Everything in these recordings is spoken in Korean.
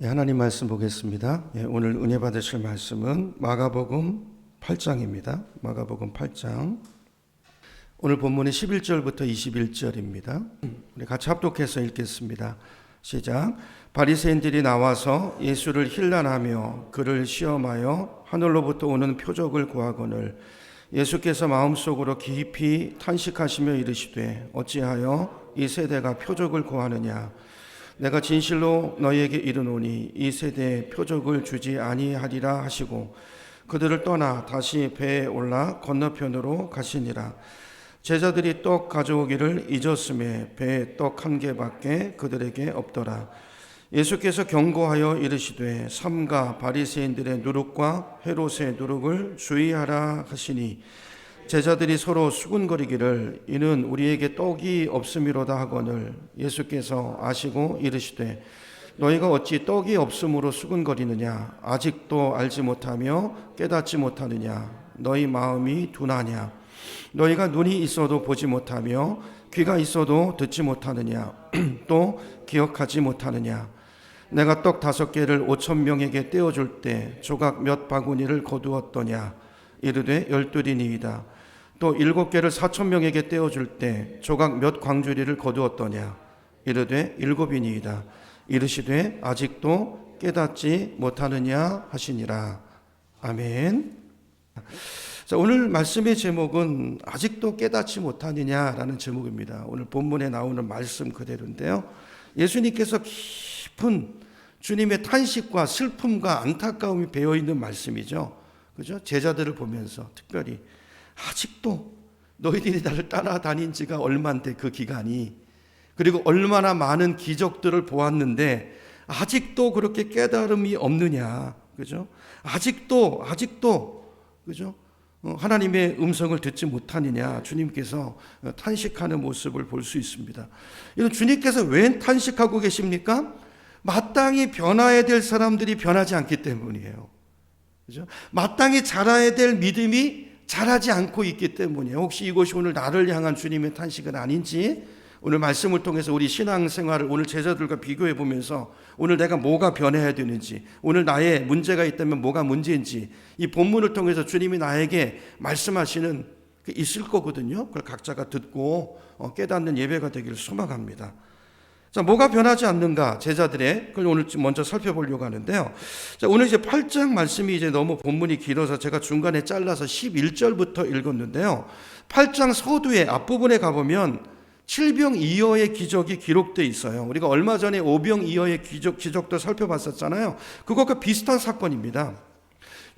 하나님 말씀 보겠습니다. 오늘 은혜 받으실 말씀은 마가복음 8장입니다. 마가복음 8장. 오늘 본문이 11절부터 21절입니다. 우리 같이 합독해서 읽겠습니다. 시작. 바리새인들이 나와서 예수를 힐난하며 그를 시험하여 하늘로부터 오는 표적을 구하거늘 예수께서 마음속으로 깊이 탄식하시며 이르시되 어찌하여 이 세대가 표적을 구하느냐. 내가 진실로 너희에게 이르노니 이 세대에 표적을 주지 아니하리라 하시고 그들을 떠나 다시 배에 올라 건너편으로 가시니라. 제자들이 떡 가져오기를 잊었음에 배에 떡 한 개밖에 그들에게 없더라. 예수께서 경고하여 이르시되 삼가 바리새인들의 누룩과 헤롯의 누룩을 주의하라 하시니 제자들이 서로 수군거리기를 이는 우리에게 떡이 없음이로다 하거늘 예수께서 아시고 이르시되 너희가 어찌 떡이 없음으로 수군거리느냐. 아직도 알지 못하며 깨닫지 못하느냐. 너희 마음이 둔하냐. 너희가 눈이 있어도 보지 못하며 귀가 있어도 듣지 못하느냐. 또 기억하지 못하느냐. 내가 떡 5개를 5,000명에게 떼어줄 때 조각 몇 바구니를 거두었더냐. 이르되 12이니이다. 또 7개를 4,000명에게 떼어줄 때 조각 몇 광주리를 거두었더냐. 이르되 7이니이다. 이르시되 아직도 깨닫지 못하느냐 하시니라. 아멘. 자, 오늘 말씀의 제목은 아직도 깨닫지 못하느냐라는 제목입니다. 오늘 본문에 나오는 말씀 그대로인데요. 예수님께서 깊은 주님의 탄식과 슬픔과 안타까움이 배어있는 말씀이죠. 그죠? 제자들을 보면서 특별히 아직도 너희들이 나를 따라다닌 지가 얼만데 그 기간이, 그리고 얼마나 많은 기적들을 보았는데 아직도 그렇게 깨달음이 없느냐. 그죠? 아직도 그죠? 하나님의 음성을 듣지 못하느냐. 주님께서 탄식하는 모습을 볼 수 있습니다. 이런 주님께서 왜 탄식하고 계십니까? 마땅히 변화해야 될 사람들이 변하지 않기 때문이에요. 그죠? 마땅히 자라야 될 믿음이 자라지 않고 있기 때문이에요. 혹시 이것이 오늘 나를 향한 주님의 탄식은 아닌지, 오늘 말씀을 통해서 우리 신앙생활을 오늘 제자들과 비교해 보면서 오늘 내가 뭐가 변해야 되는지, 오늘 나의 문제가 있다면 뭐가 문제인지 이 본문을 통해서 주님이 나에게 말씀하시는 있을 거거든요. 그걸 각자가 듣고 깨닫는 예배가 되기를 소망합니다. 자, 뭐가 변하지 않는가? 제자들의, 그걸 오늘 먼저 살펴보려고 하는데요. 자, 오늘 이제 8장 말씀이 이제 너무 본문이 길어서 제가 중간에 잘라서 11절부터 읽었는데요. 8장 서두에 앞부분에 가보면 7병2여의 기적이 기록되어 있어요. 우리가 얼마 전에 5병2여의 기적도 살펴봤었잖아요. 그것과 비슷한 사건입니다.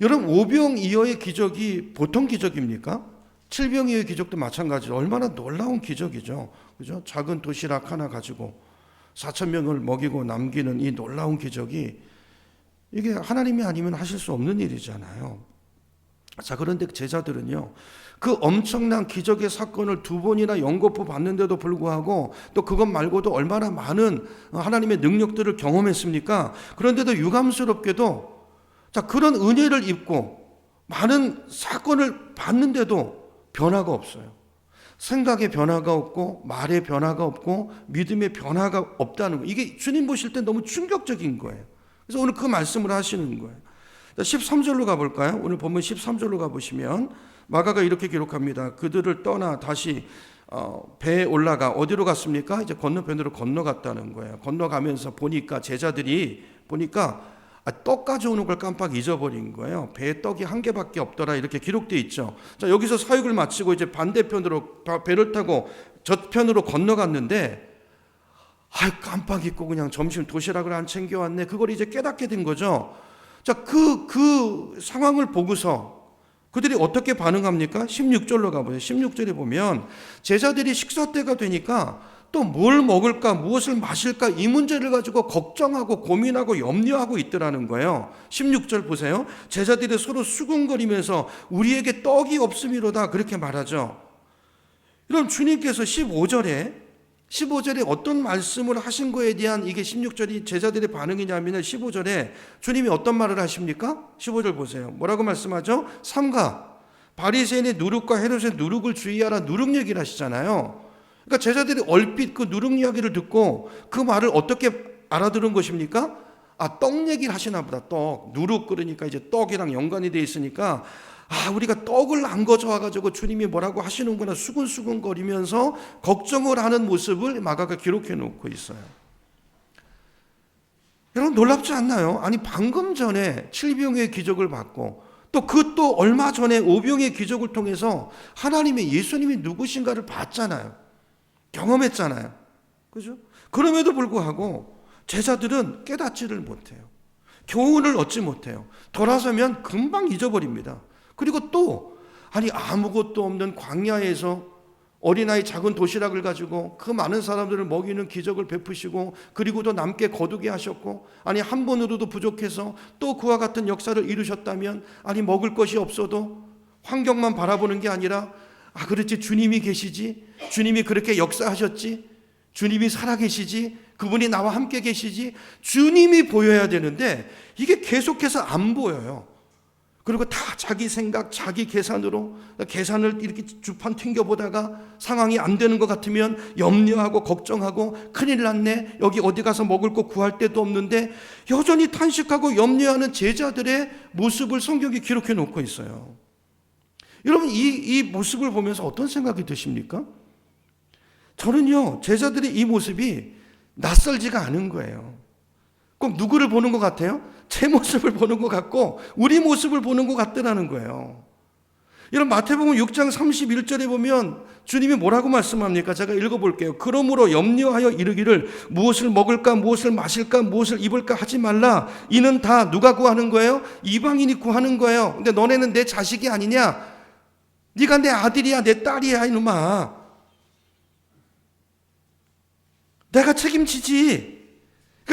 여러분, 5병2여의 기적이 보통 기적입니까? 7병2여의 기적도 마찬가지로 얼마나 놀라운 기적이죠. 그죠? 작은 도시락 하나 가지고 4,000명을 먹이고 남기는 이 놀라운 기적이, 이게 하나님이 아니면 하실 수 없는 일이잖아요. 자, 그런데 제자들은요, 그 엄청난 기적의 사건을 2번이나 연거푸 봤는데도 불구하고 또 그것 말고도 얼마나 많은 하나님의 능력들을 경험했습니까? 그런데도 유감스럽게도 자, 그런 은혜를 입고 많은 사건을 봤는데도 변화가 없어요. 생각의 변화가 없고 말의 변화가 없고 믿음의 변화가 없다는 거, 이게 주님 보실 때 너무 충격적인 거예요. 그래서 오늘 그 말씀을 하시는 거예요. 13절로 가볼까요? 오늘 본문 13절로 가보시면 마가가 이렇게 기록합니다. 그들을 떠나 다시 배에 올라가 어디로 갔습니까? 이제 건너편으로 건너갔다는 거예요. 건너가면서 보니까 제자들이 보니까 떡 가져오는 걸 깜빡 잊어버린 거예요. 배에 떡이 한 개밖에 없더라, 이렇게 기록되어 있죠. 자, 여기서 사역을 마치고 이제 반대편으로 배를 타고 저편으로 건너갔는데 깜빡 잊고 그냥 점심 도시락을 안 챙겨왔네. 그걸 이제 깨닫게 된 거죠. 자, 그 상황을 보고서 그들이 어떻게 반응합니까? 16절로 가보세요. 16절에 보면 제자들이 식사 때가 되니까 또 뭘 먹을까, 무엇을 마실까, 이 문제를 가지고 걱정하고 고민하고 염려하고 있더라는 거예요. 16절 보세요. 제자들이 서로 수군거리면서 우리에게 떡이 없음이로다, 그렇게 말하죠. 그럼 주님께서 15절에 어떤 말씀을 하신 거에 대한 이게 16절이 제자들의 반응이냐면 15절에 주님이 어떤 말을 하십니까? 15절 보세요. 뭐라고 말씀하죠? 삼가 바리새인의 누룩과 헤롯의 누룩을 주의하라, 누룩 얘기를 하시잖아요. 그러니까 제자들이 얼핏 그 누룩 이야기를 듣고 그 말을 어떻게 알아들은 것입니까? 떡 얘기를 하시나 보다. 떡. 누룩 끓으니까 이제 떡이랑 연관이 돼 있으니까 우리가 떡을 안 거저와가지고 주님이 뭐라고 하시는구나 수근수근 거리면서 걱정을 하는 모습을 마가가 기록해 놓고 있어요. 여러분 놀랍지 않나요? 아니 방금 전에 7병의 기적을 받고 또 얼마 전에 5병의 기적을 통해서 하나님의 예수님이 누구신가를 봤잖아요. 경험했잖아요. 그죠? 그럼에도 불구하고 제자들은 깨닫지를 못해요. 교훈을 얻지 못해요. 돌아서면 금방 잊어버립니다. 그리고 또 아무것도 없는 광야에서 어린아이 작은 도시락을 가지고 그 많은 사람들을 먹이는 기적을 베푸시고 그리고도 남게 거두게 하셨고 한 번으로도 부족해서 또 그와 같은 역사를 이루셨다면 먹을 것이 없어도 환경만 바라보는 게 아니라 그렇지 주님이 계시지, 주님이 그렇게 역사하셨지, 주님이 살아계시지, 그분이 나와 함께 계시지, 주님이 보여야 되는데 이게 계속해서 안 보여요. 그리고 다 자기 생각, 자기 계산으로 계산을 이렇게 주판 튕겨보다가 상황이 안 되는 것 같으면 염려하고 걱정하고 큰일 났네, 여기 어디 가서 먹을 거 구할 데도 없는데 여전히 탄식하고 염려하는 제자들의 모습을 성경이 기록해 놓고 있어요. 여러분 이 모습을 보면서 어떤 생각이 드십니까? 저는요 제자들의 이 모습이 낯설지가 않은 거예요. 꼭 누구를 보는 것 같아요? 제 모습을 보는 것 같고 우리 모습을 보는 것 같더라는 거예요. 여러분 마태복음 6장 31절에 보면 주님이 뭐라고 말씀합니까? 제가 읽어볼게요. 그러므로 염려하여 이르기를 무엇을 먹을까 무엇을 마실까 무엇을 입을까 하지 말라. 이는 다 누가 구하는 거예요? 이방인이 구하는 거예요. 근데 너네는 내 자식이 아니냐? 네가 내 아들이야 내 딸이야 이놈아. 내가 책임지지.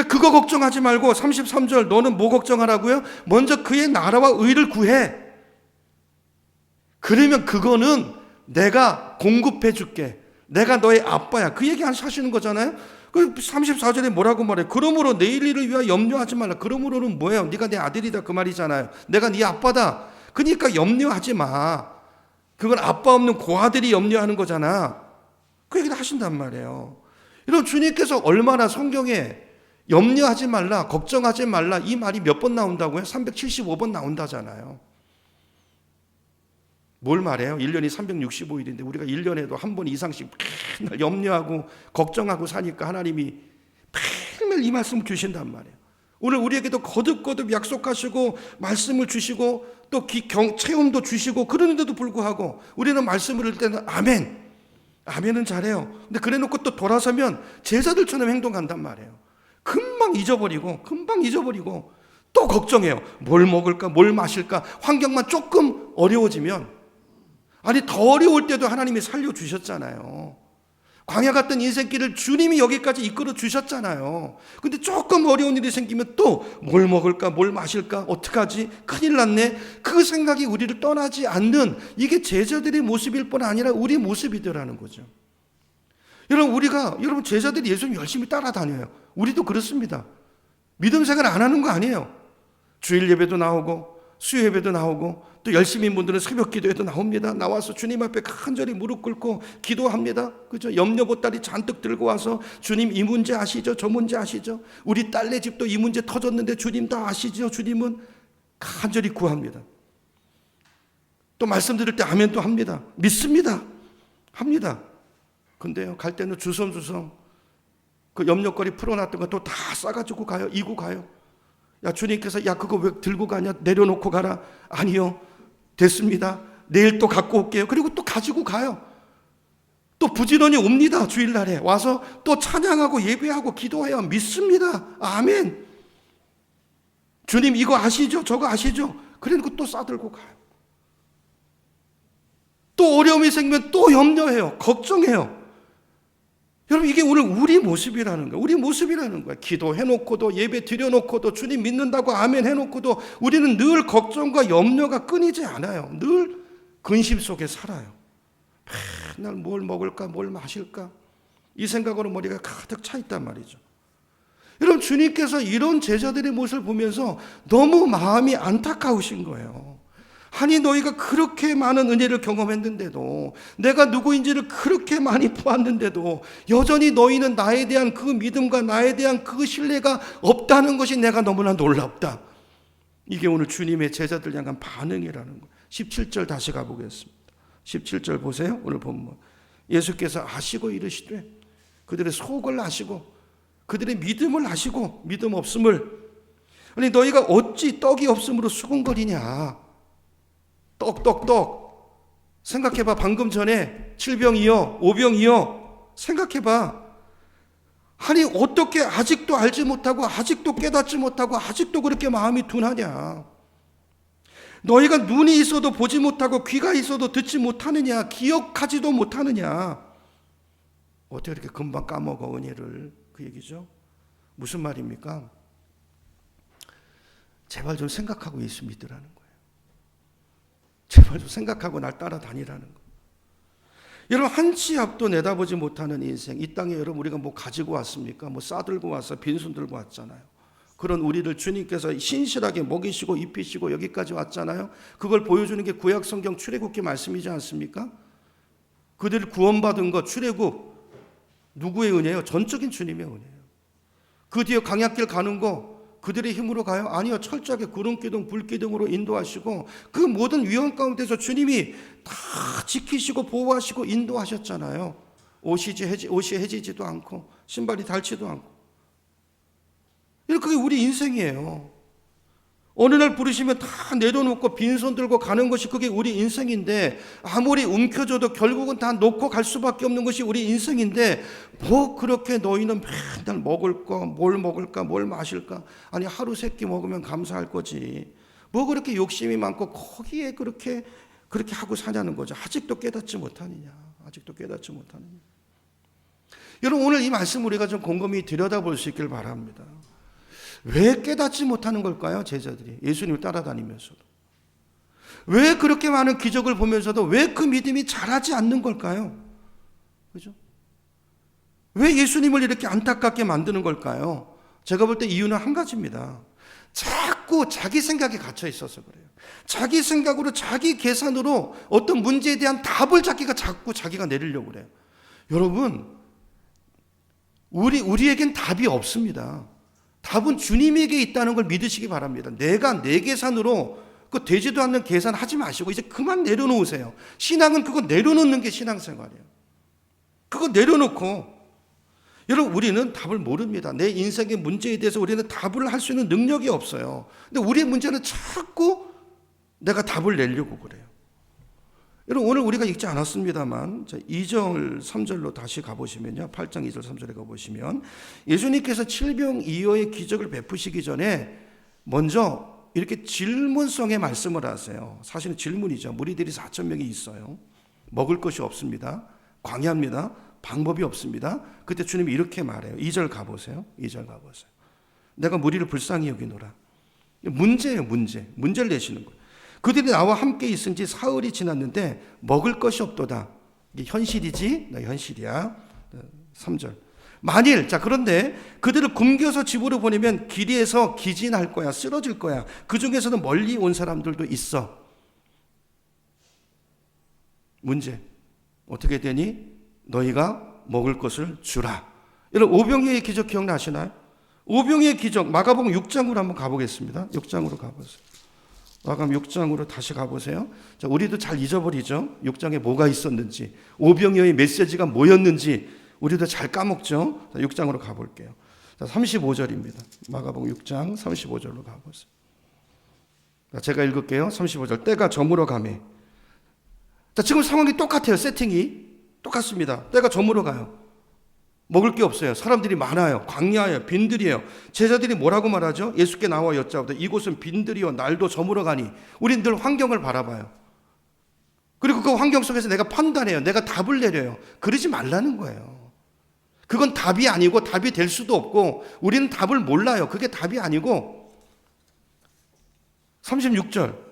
그거 걱정하지 말고 33절 너는 뭐 걱정하라고요? 먼저 그의 나라와 의를 구해. 그러면 그거는 내가 공급해 줄게. 내가 너의 아빠야. 그 얘기 하시는 거잖아요. 34절에 뭐라고 말해요? 그러므로 내일 일을 위하여 염려하지 말라. 그러므로는 뭐예요? 네가 내 아들이다 그 말이잖아요. 내가 네 아빠다. 그러니까 염려하지 마. 그건 아빠 없는 고아들이 염려하는 거잖아. 그 얘기를 하신단 말이에요. 여러분 주님께서 얼마나 성경에 염려하지 말라, 걱정하지 말라 이 말이 몇 번 나온다고요? 375번 나온다잖아요. 뭘 말해요? 1년이 365일인데 우리가 1년에도 한 번 이상씩 맨날 염려하고 걱정하고 사니까 하나님이 매일 이 말씀을 주신단 말이에요. 오늘 우리에게도 거듭거듭 약속하시고 말씀을 주시고 또 체험도 주시고 그러는데도 불구하고 우리는 말씀을 읽을 때는 아멘은 잘해요. 근데 그래놓고 또 돌아서면 제자들처럼 행동한단 말이에요. 금방 잊어버리고 또 걱정해요. 뭘 먹을까 뭘 마실까. 환경만 조금 어려워지면 더 어려울 때도 하나님이 살려주셨잖아요. 광야 같은 인생길을 주님이 여기까지 이끌어 주셨잖아요. 근데 조금 어려운 일이 생기면 또 뭘 먹을까 뭘 마실까 어떡하지 큰일 났네. 그 생각이 우리를 떠나지 않는 이게 제자들의 모습일 뿐 아니라 우리 모습이더라는 거죠. 여러분 제자들이 예수님 열심히 따라다녀요. 우리도 그렇습니다. 믿음 생활 안 하는 거 아니에요. 주일 예배도 나오고 수요 예배도 나오고 또 열심히 분들은 새벽 기도에도 나옵니다. 나와서 주님 앞에 간절히 무릎 꿇고 기도합니다. 그죠? 염려 보따리 잔뜩 들고 와서 주님 이 문제 아시죠? 저 문제 아시죠? 우리 딸네 집도 이 문제 터졌는데 주님 다 아시죠? 주님은 간절히 구합니다. 또 말씀 들을 때 아멘도 합니다. 믿습니다. 합니다. 근데요 갈 때는 주섬주섬 그 염려거리 풀어놨던 거 또 다 싸가지고 가요. 이고 가요. 야 주님께서 그거 왜 들고 가냐? 내려놓고 가라. 아니요 됐습니다. 내일 또 갖고 올게요. 그리고 또 가지고 가요. 또 부지런히 옵니다. 주일날에 와서 또 찬양하고 예배하고 기도해요. 믿습니다. 아멘. 주님 이거 아시죠? 저거 아시죠? 그래놓고 또 싸들고 가요. 또 어려움이 생기면 또 염려해요. 걱정해요. 여러분 이게 오늘 우리 모습이라는 거예요. 우리 모습이라는 거예요. 기도해놓고도 예배 드려놓고도 주님 믿는다고 아멘 해놓고도 우리는 늘 걱정과 염려가 끊이지 않아요. 늘 근심 속에 살아요. 맨날 뭘 먹을까 뭘 마실까 이 생각으로 머리가 가득 차 있단 말이죠. 여러분 주님께서 이런 제자들의 모습을 보면서 너무 마음이 안타까우신 거예요. 아니 너희가 그렇게 많은 은혜를 경험했는데도, 내가 누구인지를 그렇게 많이 보았는데도 여전히 너희는 나에 대한 그 믿음과 나에 대한 그 신뢰가 없다는 것이 내가 너무나 놀랍다. 이게 오늘 주님의 제자들 향한 반응이라는 거예요. 17절 다시 가보겠습니다. 17절 보세요. 오늘 본문. 예수께서 아시고 이르시되, 그들의 속을 아시고 그들의 믿음을 아시고 믿음 없음을, 아니 너희가 어찌 떡이 없음으로 수군거리냐. 떡 생각해봐. 방금 전에 7병이요 5병이요 생각해봐. 아니 어떻게 아직도 알지 못하고 아직도 깨닫지 못하고 아직도 그렇게 마음이 둔하냐. 너희가 눈이 있어도 보지 못하고 귀가 있어도 듣지 못하느냐, 기억하지도 못하느냐. 어떻게 이렇게 금방 까먹어 은혜를. 그 얘기죠. 무슨 말입니까? 제발 좀 생각하고 예수 믿으라는 거예요. 제발 좀 생각하고 날 따라다니라는 거예요. 여러분, 한 치 앞도 내다보지 못하는 인생, 이 땅에 여러분 우리가 뭐 가지고 왔습니까? 뭐 싸들고 왔어, 빈손 들고 왔잖아요. 그런 우리를 주님께서 신실하게 먹이시고 입히시고 여기까지 왔잖아요. 그걸 보여주는 게 구약 성경 출애굽기 말씀이지 않습니까? 그들을 구원받은 것, 출애굽, 누구의 은혜예요? 전적인 주님의 은혜예요. 그 뒤에 강약길 가는 거 그들의 힘으로 가요? 아니요. 철저하게 구름기둥, 불기둥으로 인도하시고 그 모든 위험 가운데서 주님이 다 지키시고 보호하시고 인도하셨잖아요. 옷이 해지지도 않고 신발이 닳지도 않고. 그게 우리 인생이에요. 어느 날 부르시면 다 내려놓고 빈손 들고 가는 것이 그게 우리 인생인데, 아무리 움켜줘도 결국은 다 놓고 갈 수밖에 없는 것이 우리 인생인데, 뭐 그렇게 너희는 맨날 먹을 거, 뭘 먹을까, 뭘 마실까, 아니 하루 세 끼 먹으면 감사할 거지, 뭐 그렇게 욕심이 많고 거기에 그렇게 하고 사냐는 거죠. 아직도 깨닫지 못하느냐. 여러분, 오늘 이 말씀 우리가 좀 곰곰이 들여다볼 수 있길 바랍니다. 왜 깨닫지 못하는 걸까요? 제자들이 예수님을 따라다니면서도 왜 그렇게 많은 기적을 보면서도 왜 그 믿음이 자라지 않는 걸까요? 그죠? 왜 예수님을 이렇게 안타깝게 만드는 걸까요? 제가 볼 때 이유는 한 가지입니다. 자꾸 자기 생각에 갇혀 있어서 그래요. 자기 생각으로, 자기 계산으로 어떤 문제에 대한 답을 자꾸 자기가 내리려고 그래요. 여러분, 우리에겐 답이 없습니다. 답은 주님에게 있다는 걸 믿으시기 바랍니다. 내가 내 계산으로 그 되지도 않는 계산 하지 마시고 이제 그만 내려놓으세요. 신앙은 그거 내려놓는 게 신앙생활이에요. 그거 내려놓고, 여러분, 우리는 답을 모릅니다. 내 인생의 문제에 대해서 우리는 답을 할 수 있는 능력이 없어요. 근데 우리의 문제는 자꾸 내가 답을 내려고 그래요. 여러분, 오늘 우리가 읽지 않았습니다만 2절 3절로 다시 가보시면요, 8장 2절 3절에 가보시면 예수님께서 7병2호의 기적을 베푸시기 전에 먼저 이렇게 질문성의 말씀을 하세요. 사실은 질문이죠. 무리들이 4,000명이 있어요. 먹을 것이 없습니다. 광야입니다. 방법이 없습니다. 그때 주님이 이렇게 말해요. 2절 가보세요. 내가 무리를 불쌍히 여기노라. 문제예요. 문제를 내시는 거예요. 그들이 나와 함께 있은 지 사흘이 지났는데 먹을 것이 없도다. 이게 현실이지? 나 현실이야. 3절. 만일, 그런데 그들을 굶겨서 집으로 보내면 길에서 기진할 거야. 쓰러질 거야. 그 중에서는 멀리 온 사람들도 있어. 문제. 어떻게 되니? 너희가 먹을 것을 주라. 여러분, 오병이어의 기적 기억나시나요? 오병이어의 기적, 마가복음 6장으로 한번 가보겠습니다. 6장으로 가보세요. 마가복음 6장으로 다시 가보세요. 자, 우리도 잘 잊어버리죠. 6장에 뭐가 있었는지, 오병이어의 메시지가 뭐였는지 우리도 잘 까먹죠. 자, 6장으로 가볼게요. 자, 35절입니다. 마가복음 6장 35절로 가보세요. 자, 제가 읽을게요. 35절. 때가 저물어 가매. 자, 지금 상황이 똑같아요. 세팅이 똑같습니다. 때가 저물어 가요. 먹을 게 없어요. 사람들이 많아요. 광야예요. 빈들이에요. 제자들이 뭐라고 말하죠? 예수께 나와 여짜오되 이곳은 빈들이요 날도 저물어 가니. 우린 늘 환경을 바라봐요. 그리고 그 환경 속에서 내가 판단해요. 내가 답을 내려요. 그러지 말라는 거예요. 그건 답이 아니고 답이 될 수도 없고 우리는 답을 몰라요. 그게 답이 아니고. 36절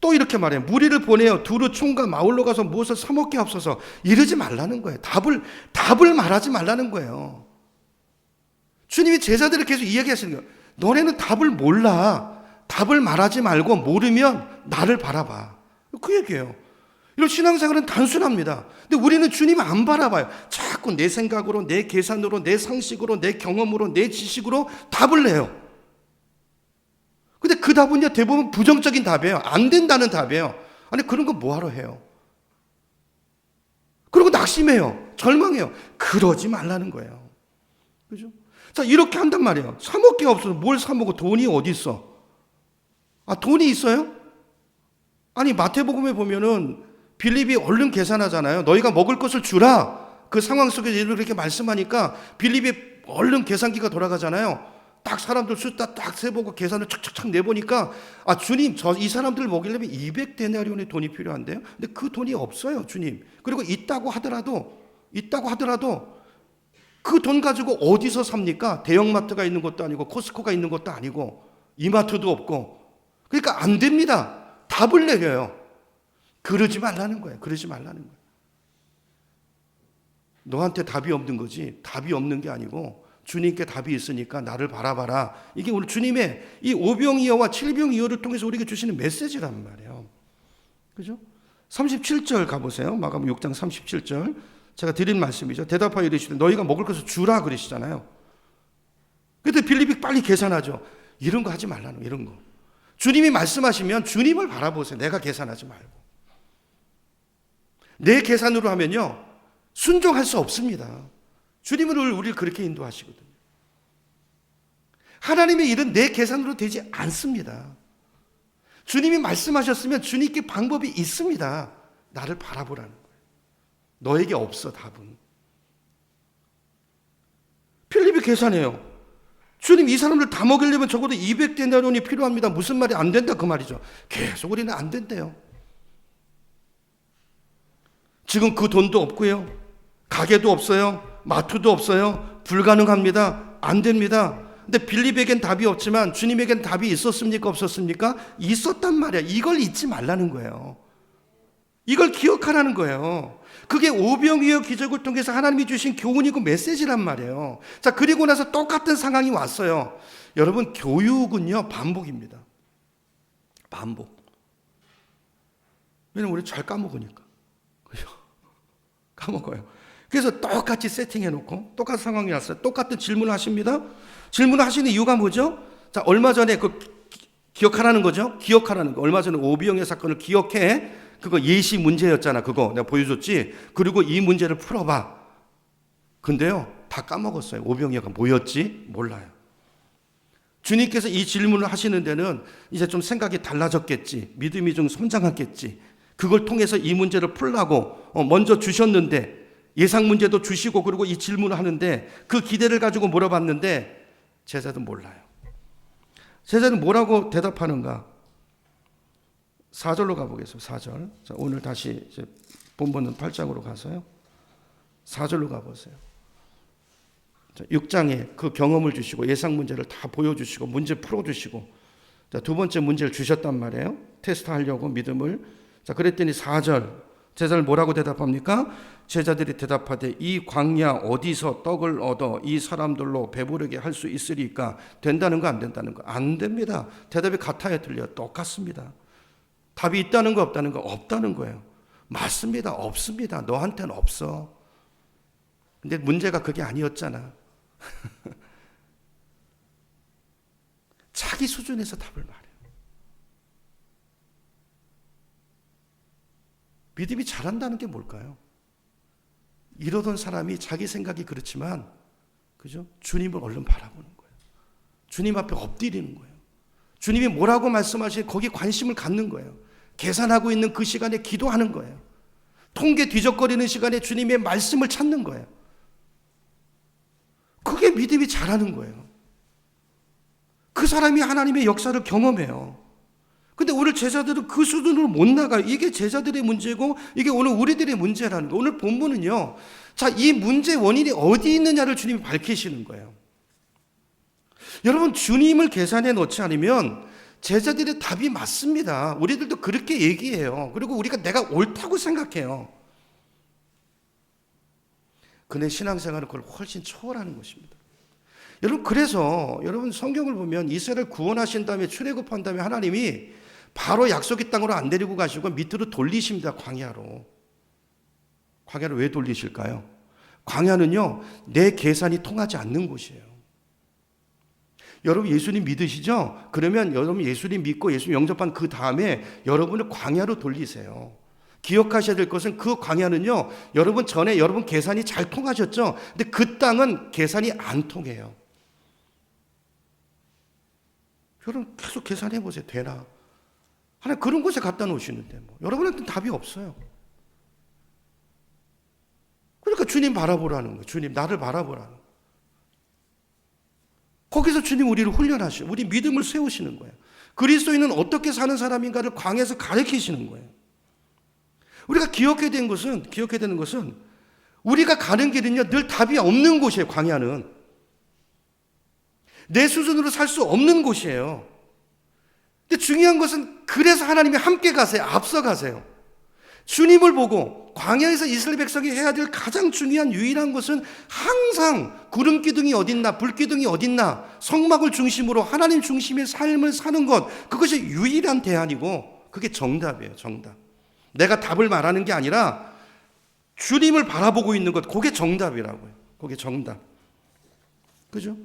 또 이렇게 말해요. 무리를 보내어 두루 총과 마을로 가서 무엇을 사먹게 하옵소서. 이러지 말라는 거예요. 답을 말하지 말라는 거예요. 주님이 제자들을 계속 이야기하시는 거예요. 너네는 답을 몰라. 답을 말하지 말고 모르면 나를 바라봐. 그 얘기예요. 이런 신앙생활은 단순합니다. 근데 우리는 주님을 안 바라봐요. 자꾸 내 생각으로, 내 계산으로, 내 상식으로, 내 경험으로, 내 지식으로 답을 내요. 근데 그 답은요, 대부분 부정적인 답이에요. 안 된다는 답이에요. 아니, 그런 거 뭐하러 해요? 그리고 낙심해요. 절망해요. 그러지 말라는 거예요. 그죠? 자, 이렇게 한단 말이에요. 사먹을 게 없어서 뭘 사먹어? 돈이 어디 있어? 아, 돈이 있어요? 아니, 마태복음에 보면은 빌립이 얼른 계산하잖아요. 너희가 먹을 것을 주라. 그 상황 속에서 이렇게 말씀하니까 빌립이 얼른 계산기가 돌아가잖아요. 딱 사람들 숫자 딱 세보고 계산을 착착착 내보니까, 아, 주님, 이 사람들 먹이려면 200데나리온의 돈이 필요한데요. 근데 그 돈이 없어요, 주님. 그리고 있다고 하더라도 그 돈 가지고 어디서 삽니까? 대형마트가 있는 것도 아니고 코스코가 있는 것도 아니고 이마트도 없고. 그러니까 안 됩니다. 답을 내려요. 그러지 말라는 거예요. 그러지 말라는 거예요. 너한테 답이 없는 거지, 답이 없는 게 아니고 주님께 답이 있으니까 나를 바라봐라. 이게 오늘 주님의 이 오병이어와 칠병이어를 통해서 우리에게 주시는 메시지란 말이에요. 그죠? 37절 가보세요. 마가복음 6장 37절. 제가 드린 말씀이죠. 대답하여 이르시되 너희가 먹을 것을 주라 그러시잖아요. 그때 빌립이 빨리 계산하죠. 이런 거 하지 말라는 거, 이런 거. 주님이 말씀하시면 주님을 바라보세요. 내가 계산하지 말고. 내 계산으로 하면요, 순종할 수 없습니다. 주님은 우리를 그렇게 인도하시거든요. 하나님의 일은 내 계산으로 되지 않습니다. 주님이 말씀하셨으면 주님께 방법이 있습니다. 나를 바라보라는 거예요. 너에게 없어, 답은. 필립이 계산해요. 주님, 이 사람들 다 먹이려면 적어도 200데나리온이 필요합니다. 무슨 말이 안 된다 그 말이죠. 계속 우리는 안 된대요. 지금 그 돈도 없고요, 가게도 없어요, 마트도 없어요. 불가능합니다. 안 됩니다. 근데 빌립에겐 답이 없지만 주님에겐 답이 있었습니까? 없었습니까? 있었단 말이야. 이걸 잊지 말라는 거예요. 이걸 기억하라는 거예요. 그게 오병이어 기적을 통해서 하나님이 주신 교훈이고 메시지란 말이에요. 자, 그리고 나서 똑같은 상황이 왔어요. 여러분, 교육은요, 반복입니다. 반복. 왜냐면 우리 잘 까먹으니까. 그죠? 까먹어요. 그래서 똑같이 세팅해놓고 똑같은 상황이 왔어요. 똑같은 질문을 하십니다. 질문을 하시는 이유가 뭐죠? 자, 얼마 전에 기억하라는 거죠. 기억하라는 거. 얼마 전에 오병이어 사건을 기억해. 그거 예시 문제였잖아. 그거 내가 보여줬지. 그리고 이 문제를 풀어봐. 근데요, 다 까먹었어요. 오병이어가 뭐였지? 몰라요. 주님께서 이 질문을 하시는 데는 이제 좀 생각이 달라졌겠지. 믿음이 좀 성장했겠지. 그걸 통해서 이 문제를 풀라고 먼저 주셨는데, 예상 문제도 주시고 그리고 이 질문을 하는데 그 기대를 가지고 물어봤는데 제자들은 몰라요. 제자들은 뭐라고 대답하는가? 4절로 가보겠습니다. 4절. 자, 오늘 다시 이제 본문은 8장으로 가서요. 4절로 가보세요. 6장에 그 경험을 주시고 예상 문제를 다 보여주시고 문제 풀어주시고, 자, 두 번째 문제를 주셨단 말이에요. 테스트하려고 믿음을. 자, 그랬더니 4절. 제자들 뭐라고 대답합니까? 제자들이 대답하되 이 광야 어디서 떡을 얻어 이 사람들로 배부르게 할 수 있으리까? 된다는 거 안 된다는 거? 안 됩니다. 대답이 같아야 틀려요. 똑같습니다. 답이 있다는 거 없다는 거? 없다는 거예요. 맞습니다. 없습니다. 너한테는 없어. 근데 문제가 그게 아니었잖아. 자기 수준에서 답을 말해요. 믿음이 잘한다는 게 뭘까요? 이러던 사람이 자기 생각이 그렇지만, 그죠? 주님을 얼른 바라보는 거예요. 주님 앞에 엎드리는 거예요. 주님이 뭐라고 말씀하시니 거기에 관심을 갖는 거예요. 계산하고 있는 그 시간에 기도하는 거예요. 통계 뒤적거리는 시간에 주님의 말씀을 찾는 거예요. 그게 믿음이 잘하는 거예요. 그 사람이 하나님의 역사를 경험해요. 근데 오늘 제자들은 그 수준으로 못 나가요. 이게 제자들의 문제고 이게 오늘 우리들의 문제라는 거예요. 오늘 본문은요, 자, 이 문제의 원인이 어디 있느냐를 주님이 밝히시는 거예요. 여러분, 주님을 계산해 놓지 않으면 제자들의 답이 맞습니다. 우리들도 그렇게 얘기해요. 그리고 우리가 내가 옳다고 생각해요. 근데 신앙생활은 그걸 훨씬 초월하는 것입니다. 여러분, 그래서 여러분 성경을 보면 이스라엘 구원하신 다음에 출애굽한 다음에 하나님이 바로 약속의 땅으로 안 데리고 가시고 밑으로 돌리십니다. 광야로. 광야를 왜 돌리실까요? 광야는요, 내 계산이 통하지 않는 곳이에요. 여러분 예수님 믿으시죠? 그러면 여러분 예수님 믿고 예수님 영접한 그 다음에 여러분을 광야로 돌리세요. 기억하셔야 될 것은 그 광야는요, 여러분 전에 여러분 계산이 잘 통하셨죠? 근데 그 땅은 계산이 안 통해요. 여러분 계속 계산해 보세요. 되나? 하나님 그런 곳에 갖다 놓으시는데 뭐. 여러분한테는 답이 없어요. 그러니까 주님 바라보라는 거예요. 주님 나를 바라보라는 거예요. 거기서 주님 우리를 훈련하시고 우리 믿음을 세우시는 거예요. 그리스도인은 어떻게 사는 사람인가를 광야에서 가르치시는 거예요. 우리가 기억해야 되는 것은 우리가 가는 길은요, 늘 답이 없는 곳이에요. 광야는 내 수준으로 살 수 없는 곳이에요. 근데 중요한 것은 그래서 하나님이 함께 가세요. 앞서 가세요. 주님을 보고 광야에서 이스라엘 백성이 해야 될 가장 중요한 유일한 것은 항상 구름 기둥이 어딨나 불 기둥이 어딨나 성막을 중심으로 하나님 중심의 삶을 사는 것, 그것이 유일한 대안이고 그게 정답이에요. 정답. 내가 답을 말하는 게 아니라 주님을 바라보고 있는 것, 그게 정답이라고요. 그게 정답. 그죠?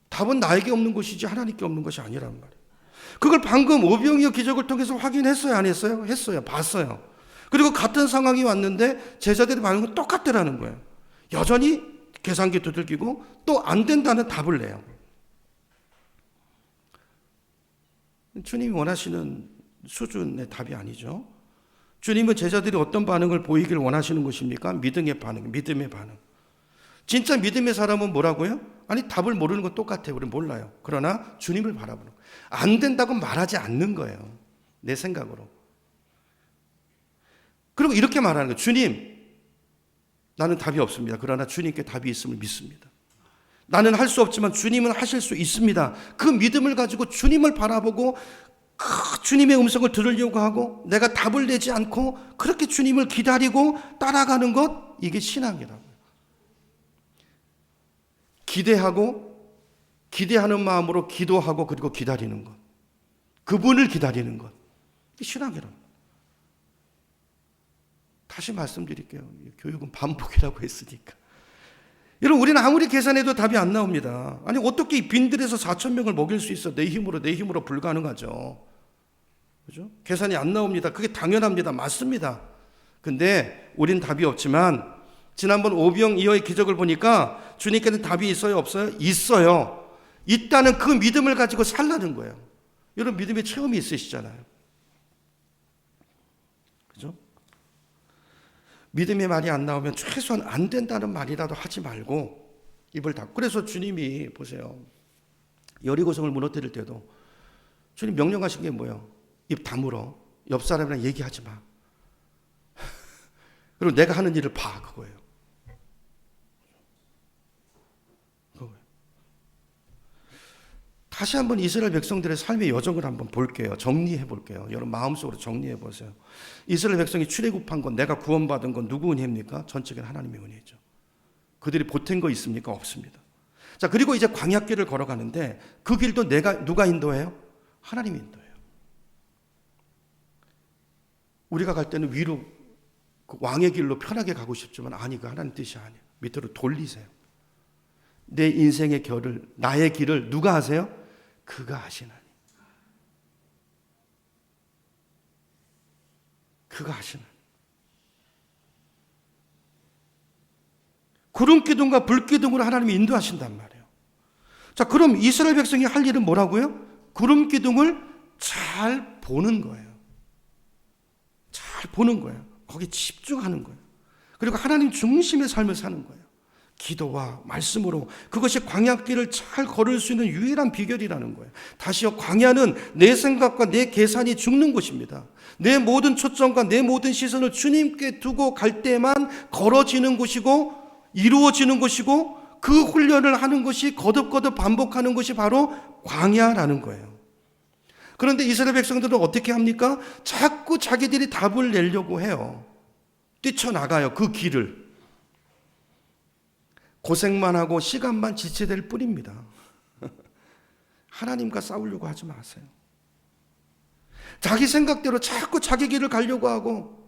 답은 나에게 없는 것이지 하나님께 없는 것이 아니란 말이에요. 그걸 방금 오병이어 기적을 통해서 확인했어요? 안 했어요? 했어요. 봤어요. 그리고 같은 상황이 왔는데 제자들이 반응은 건 똑같더라는 거예요. 여전히 계산기 두들기고 또 안 된다는 답을 내요. 주님이 원하시는 수준의 답이 아니죠. 주님은 제자들이 어떤 반응을 보이길 원하시는 것입니까? 믿음의 반응, 믿음의 반응. 진짜 믿음의 사람은 뭐라고요? 아니 답을 모르는 건 똑같아요. 우리는 몰라요. 그러나 주님을 바라보는 거예요. 안 된다고 말하지 않는 거예요. 내 생각으로. 그리고 이렇게 말하는 거예요. 주님, 나는 답이 없습니다. 그러나 주님께 답이 있음을 믿습니다. 나는 할 수 없지만 주님은 하실 수 있습니다. 그 믿음을 가지고 주님을 바라보고 주님의 음성을 들으려고 하고 내가 답을 내지 않고 그렇게 주님을 기다리고 따라가는 것, 이게 신앙이라고요. 기대하는 마음으로 기도하고 그리고 기다리는 것, 그분을 기다리는 것, 이게 신앙이라고요. 다시 말씀드릴게요. 교육은 반복이라고 했으니까. 여러분 우리는 아무리 계산해도 답이 안 나옵니다. 아니 어떻게 이 빈들에서 4,000명을 먹일 수 있어? 내 힘으로 불가능하죠. 그죠? 계산이 안 나옵니다. 그게 당연합니다. 맞습니다. 근데 우린 답이 없지만 지난번 오병이어의 기적을 보니까 주님께는 답이 있어요? 없어요? 있어요. 있다는 그 믿음을 가지고 살라는 거예요. 여러분 믿음의 체험이 있으시잖아요. 그죠? 믿음의 말이 안 나오면 최소한 안 된다는 말이라도 하지 말고 입을 닫고. 그래서 주님이 보세요. 여리고성을 무너뜨릴 때도 주님 명령하신 게 뭐예요? 입 다물어. 옆 사람이랑 얘기하지 마. 그리고 내가 하는 일을 봐. 그거예요. 다시 한번 이스라엘 백성들의 삶의 여정을 한번 볼게요. 정리해 볼게요. 여러분 마음속으로 정리해 보세요. 이스라엘 백성이 출애굽한 건, 내가 구원받은 건 누구 은혜입니까? 전적인 하나님의 은혜죠. 그들이 보탠 거 있습니까? 없습니다. 자, 그리고 이제 광야길을 걸어가는데 그 길도 누가 인도해요? 하나님이 인도해요. 우리가 갈 때는 위로 그 왕의 길로 편하게 가고 싶지만 아니, 그 하나님 뜻이 아니에요. 밑으로 돌리세요. 내 인생의 결을, 나의 길을 누가 하세요? 그가 하시나니. 그가 하시나니. 구름 기둥과 불 기둥으로 하나님이 인도하신단 말이에요. 자, 그럼 이스라엘 백성이 할 일은 뭐라고요? 구름 기둥을 잘 보는 거예요. 잘 보는 거예요. 거기에 집중하는 거예요. 그리고 하나님 중심의 삶을 사는 거예요. 기도와 말씀으로. 그것이 광야길을 잘 걸을 수 있는 유일한 비결이라는 거예요. 다시요, 광야는 내 생각과 내 계산이 죽는 곳입니다. 내 모든 초점과 내 모든 시선을 주님께 두고 갈 때만 걸어지는 곳이고 이루어지는 곳이고, 그 훈련을 하는 것이 거듭거듭 반복하는 것이 바로 광야라는 거예요. 그런데 이스라엘 백성들은 어떻게 합니까? 자꾸 자기들이 답을 내려고 해요. 뛰쳐나가요. 그 길을. 고생만 하고 시간만 지체될 뿐입니다. 하나님과 싸우려고 하지 마세요. 자기 생각대로 자꾸 자기 길을 가려고 하고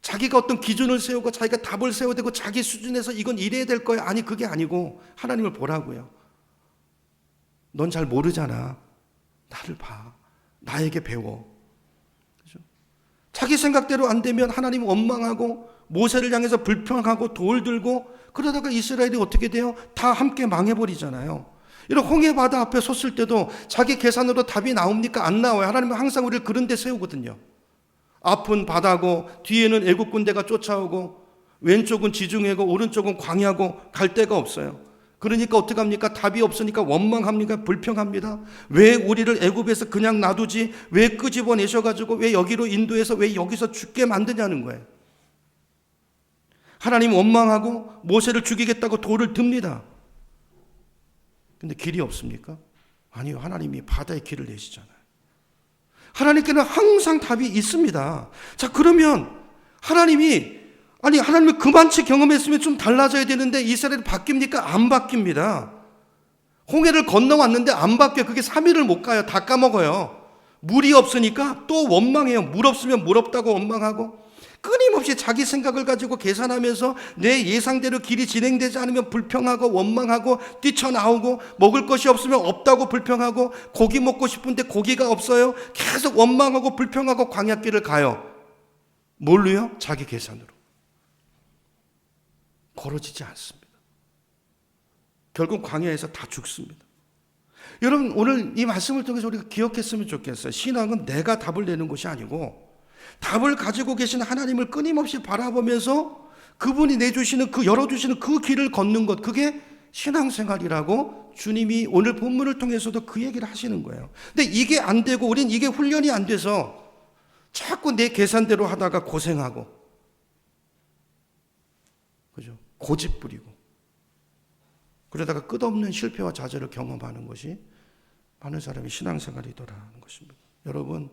자기가 어떤 기준을 세우고 자기가 답을 세워야 되고 자기 수준에서 이건 이래야 될 거야. 아니 그게 아니고 하나님을 보라고요. 넌 잘 모르잖아. 나를 봐. 나에게 배워. 그죠? 자기 생각대로 안 되면 하나님 원망하고 모세를 향해서 불평하고 돌 들고 그러다가 이스라엘이 어떻게 돼요? 다 함께 망해버리잖아요. 이런 홍해 바다 앞에 섰을 때도 자기 계산으로 답이 나옵니까? 안 나와요. 하나님은 항상 우리를 그런 데 세우거든요. 앞은 바다고 뒤에는 애국 군대가 쫓아오고 왼쪽은 지중해고 오른쪽은 광야고 갈 데가 없어요. 그러니까 어떡합니까? 답이 없으니까 원망합니까? 불평합니다. 왜 우리를 애굽에서 그냥 놔두지? 왜 끄집어내셔가지고 왜 여기로 인도해서 왜 여기서 죽게 만드냐는 거예요. 하나님 원망하고 모세를 죽이겠다고 돌을 듭니다. 근데 길이 없습니까? 아니요. 하나님이 바다에 길을 내시잖아요. 하나님께는 항상 답이 있습니다. 자, 그러면 하나님이 하나님을 그만치 경험했으면 좀 달라져야 되는데 이스라엘이 바뀝니까? 안 바뀝니다. 홍해를 건너왔는데 안 바뀌어요. 그게 3일을 못 가요. 다 까먹어요. 물이 없으니까 또 원망해요. 물 없으면 물 없다고 원망하고 끊임없이 자기 생각을 가지고 계산하면서 내 예상대로 길이 진행되지 않으면 불평하고 원망하고 뛰쳐나오고 먹을 것이 없으면 없다고 불평하고 고기 먹고 싶은데 고기가 없어요. 계속 원망하고 불평하고 광야길을 가요. 뭘로요? 자기 계산으로. 벌어지지 않습니다. 결국 광야에서 다 죽습니다. 여러분 오늘 이 말씀을 통해서 우리가 기억했으면 좋겠어요. 신앙은 내가 답을 내는 것이 아니고 답을 가지고 계신 하나님을 끊임없이 바라보면서 그분이 내주시는 열어주시는 그 길을 걷는 것, 그게 신앙생활이라고 주님이 오늘 본문을 통해서도 그 얘기를 하시는 거예요. 근데 이게 안 되고 우린 이게 훈련이 안 돼서 자꾸 내 계산대로 하다가 고생하고 그죠? 고집 부리고 그러다가 끝없는 실패와 좌절을 경험하는 것이 많은 사람이 신앙생활이더라는 것입니다. 여러분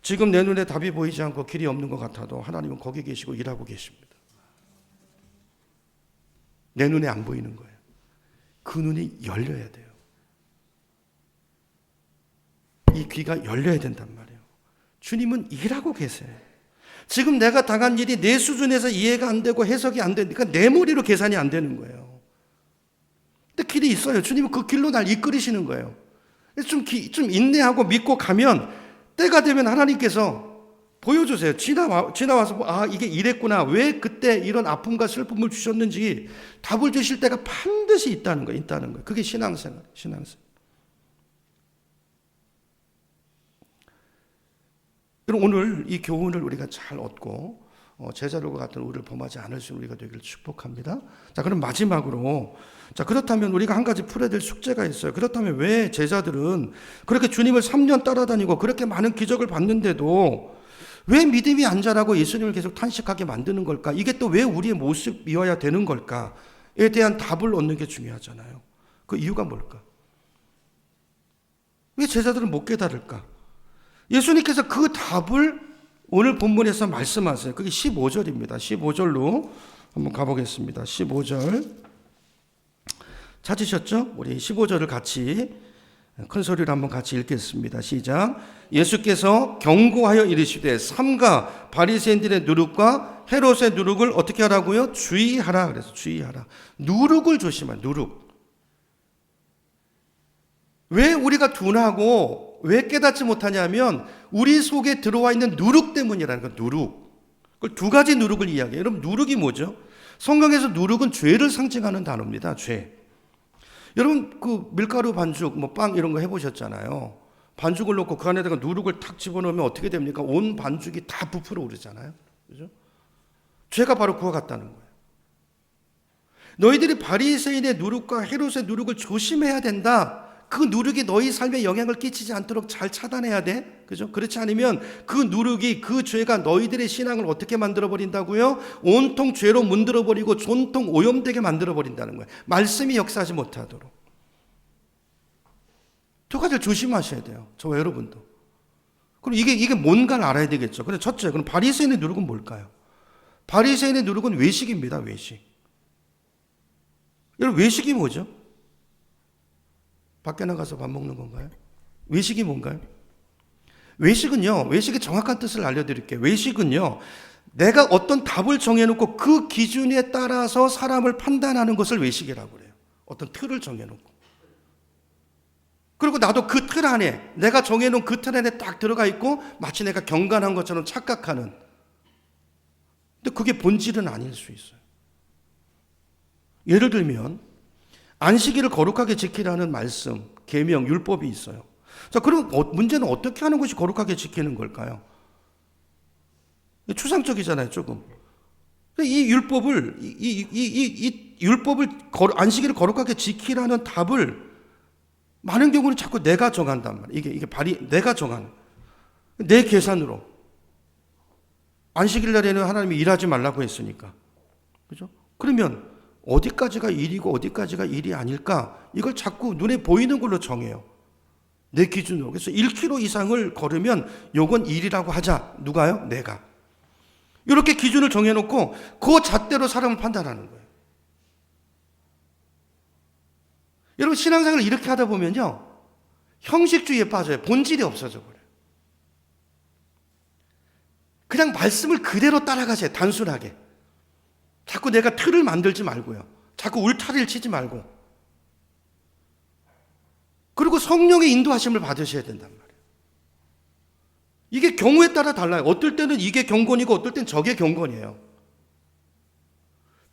지금 내 눈에 답이 보이지 않고 길이 없는 것 같아도 하나님은 거기 계시고 일하고 계십니다. 내 눈에 안 보이는 거예요. 그 눈이 열려야 돼요. 이 귀가 열려야 된단 말이에요. 주님은 일하고 계세요. 지금 내가 당한 일이 내 수준에서 이해가 안 되고 해석이 안 되니까 내 머리로 계산이 안 되는 거예요. 근데 길이 있어요. 주님은 그 길로 날 이끌으시는 거예요. 좀 인내하고 믿고 가면 때가 되면 하나님께서 보여주세요. 지나와서 이게 이랬구나. 왜 그때 이런 아픔과 슬픔을 주셨는지 답을 주실 때가 반드시 있다는 거예요. 그게 신앙생활. 여러분 오늘 이 교훈을 우리가 잘 얻고 제자들과 같은 우리를 범하지 않을 수 있는 우리가 되기를 축복합니다. 자, 그럼 마지막으로 그렇다면 우리가 한 가지 풀어야 될 숙제가 있어요. 그렇다면 왜 제자들은 그렇게 주님을 3년 따라다니고 그렇게 많은 기적을 봤는데도 왜 믿음이 안 자라고 예수님을 계속 탄식하게 만드는 걸까? 이게 또 왜 우리의 모습이어야 되는 걸까에 대한 답을 얻는 게 중요하잖아요. 그 이유가 뭘까? 왜 제자들은 못 깨달을까? 예수님께서 그 답을 오늘 본문에서 말씀하세요. 그게 15절입니다. 15절로 한번 가보겠습니다. 15절 찾으셨죠? 우리 15절을 같이 큰 소리로 한번 같이 읽겠습니다. 시작. 예수께서 경고하여 이르시되 삼가 바리새인들의 누룩과 헤롯의 누룩을 어떻게 하라고요? 주의하라. 그래서 주의하라. 누룩을 조심하라. 누룩. 왜 우리가 둔하고 왜 깨닫지 못하냐면 우리 속에 들어와 있는 누룩 때문이라는 거예요. 누룩. 그걸 두 가지 누룩을 이야기해요. 여러분 누룩이 뭐죠? 성경에서 누룩은 죄를 상징하는 단어입니다. 죄. 여러분 그 밀가루 반죽 빵 이런 거 해보셨잖아요. 반죽을 넣고 그 안에다가 누룩을 탁 집어넣으면 어떻게 됩니까? 온 반죽이 다 부풀어 오르잖아요. 그죠? 죄가 바로 그와 같다는 거예요. 너희들이 바리새인의 누룩과 헤롯의 누룩을 조심해야 된다. 그 누룩이 너희 삶에 영향을 끼치지 않도록 잘 차단해야 돼. 그죠? 그렇지 않으면 그 누룩이 그 죄가 너희들의 신앙을 어떻게 만들어 버린다고요? 온통 죄로 문들어 버리고 온통 오염되게 만들어 버린다는 거예요. 말씀이 역사하지 못하도록. 두 가지를 조심하셔야 돼요. 저와 여러분도. 그럼 이게 뭔가를 알아야 되겠죠. 그럼 첫째, 그럼 바리새인의 누룩은 뭘까요? 바리새인의 누룩은 외식입니다. 외식. 여러분 외식이 뭐죠? 밖에 나가서 밥 먹는 건가요? 외식이 뭔가요? 외식의 정확한 뜻을 알려드릴게요. 외식은요, 내가 어떤 답을 정해놓고 그 기준에 따라서 사람을 판단하는 것을 외식이라고 그래요. 어떤 틀을 정해놓고. 그리고 나도 그 틀 안에, 내가 정해놓은 그 틀 안에 딱 들어가 있고 마치 내가 경건한 것처럼 착각하는. 근데 그게 본질은 아닐 수 있어요. 예를 들면 안식일을 거룩하게 지키라는 말씀, 계명, 율법이 있어요. 자, 그럼 문제는 어떻게 하는 것이 거룩하게 지키는 걸까요? 추상적이잖아요, 조금. 이 율법을 안식일을 거룩하게 지키라는 답을 많은 경우는 자꾸 내가 정한단 말이에요. 이게 내가 정하는, 내 계산으로. 안식일 날에는 하나님이 일하지 말라고 했으니까. 그죠? 그러면 어디까지가 일이고 어디까지가 일이 아닐까? 이걸 자꾸 눈에 보이는 걸로 정해요. 내 기준으로. 그래서 1km 이상을 걸으면 요건 일이라고 하자. 누가요? 내가. 이렇게 기준을 정해놓고 그 잣대로 사람을 판단하는 거예요. 여러분, 신앙생활을 이렇게 하다 보면요, 형식주의에 빠져요. 본질이 없어져 버려요. 그냥 말씀을 그대로 따라가세요. 단순하게. 자꾸 내가 틀을 만들지 말고요. 자꾸 울타리를 치지 말고. 그리고 성령의 인도하심을 받으셔야 된단 말이에요. 이게 경우에 따라 달라요. 어떨 때는 이게 경건이고 어떨 때는 저게 경건이에요.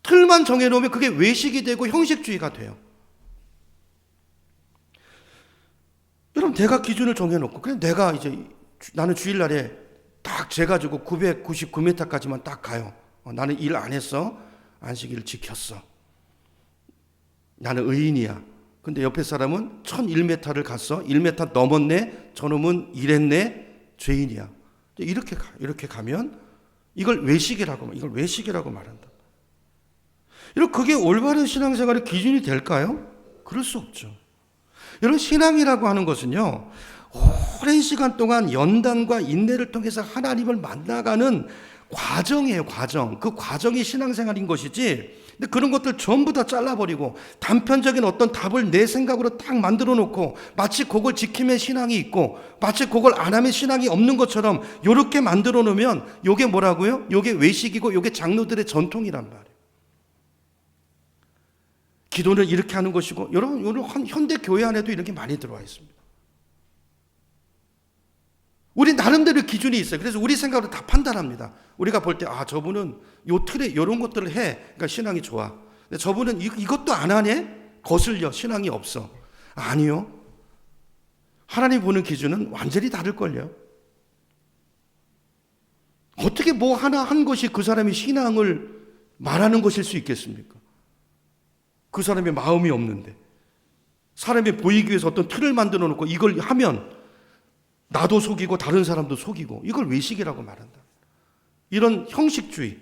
틀만 정해놓으면 그게 외식이 되고 형식주의가 돼요. 여러분, 내가 기준을 정해놓고 그냥 내가 나는 주일날에 딱 재가지고 999m까지만 딱 가요. 나는 일 안 했어. 안식일을 지켰어. 나는 의인이야. 근데 옆에 사람은 1001m를 갔어. 1m 넘었네. 저놈은 일했네. 죄인이야. 이렇게 가면 이걸 외식이라고 말한다. 여러분, 그게 올바른 신앙생활의 기준이 될까요? 그럴 수 없죠. 여러분, 신앙이라고 하는 것은요, 오랜 시간 동안 연단과 인내를 통해서 하나님을 만나가는 과정이에요, 과정. 그 과정이 신앙생활인 것이지, 근데 그런 것들 전부 다 잘라버리고 단편적인 어떤 답을 내 생각으로 딱 만들어 놓고 마치 그걸 지키면 신앙이 있고 마치 그걸 안 하면 신앙이 없는 것처럼 이렇게 만들어 놓으면 이게 뭐라고요? 이게 외식이고 이게 장로들의 전통이란 말이에요. 기도는 이렇게 하는 것이고, 여러분, 현대 교회 안에도 이런 게 많이 들어와 있습니다. 우리 나름대로 기준이 있어요. 그래서 우리 생각으로 다 판단합니다. 우리가 볼 때, 저분은 요 틀에 이런 것들을 해. 그러니까 신앙이 좋아. 근데 저분은 이것도 안 하네? 거슬려. 신앙이 없어. 아니요. 하나님 보는 기준은 완전히 다를걸요. 어떻게 뭐 하나 한 것이 그 사람의 신앙을 말하는 것일 수 있겠습니까? 그 사람의 마음이 없는데. 사람이 보이기 위해서 어떤 틀을 만들어 놓고 이걸 하면 나도 속이고 다른 사람도 속이고, 이걸 외식이라고 말한다. 이런 형식주의,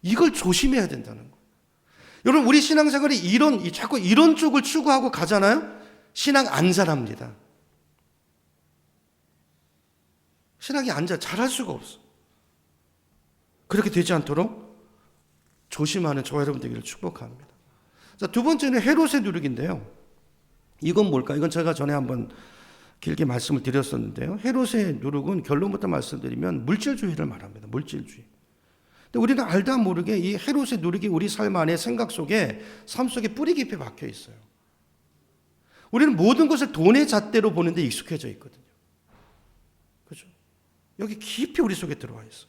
이걸 조심해야 된다는 거예요. 여러분, 우리 신앙생활이 자꾸 이런 쪽을 추구하고 가잖아요? 신앙 안 자랍니다. 신앙이 잘할 수가 없어. 그렇게 되지 않도록 조심하는 저와 여러분 되기를 축복합니다. 자, 두 번째는 헤롯의 누룩인데요. 이건 뭘까? 이건 제가 전에 한번 길게 말씀을 드렸었는데요. 헤롯의 누룩은 결론부터 말씀드리면 물질주의를 말합니다. 물질주의. 근데 우리는 알다 모르게 이 헤롯의 누룩이 우리 삶 안에 삶 속에 뿌리 깊이 박혀 있어요. 우리는 모든 것을 돈의 잣대로 보는데 익숙해져 있거든요. 그렇죠? 여기 깊이 우리 속에 들어와 있어.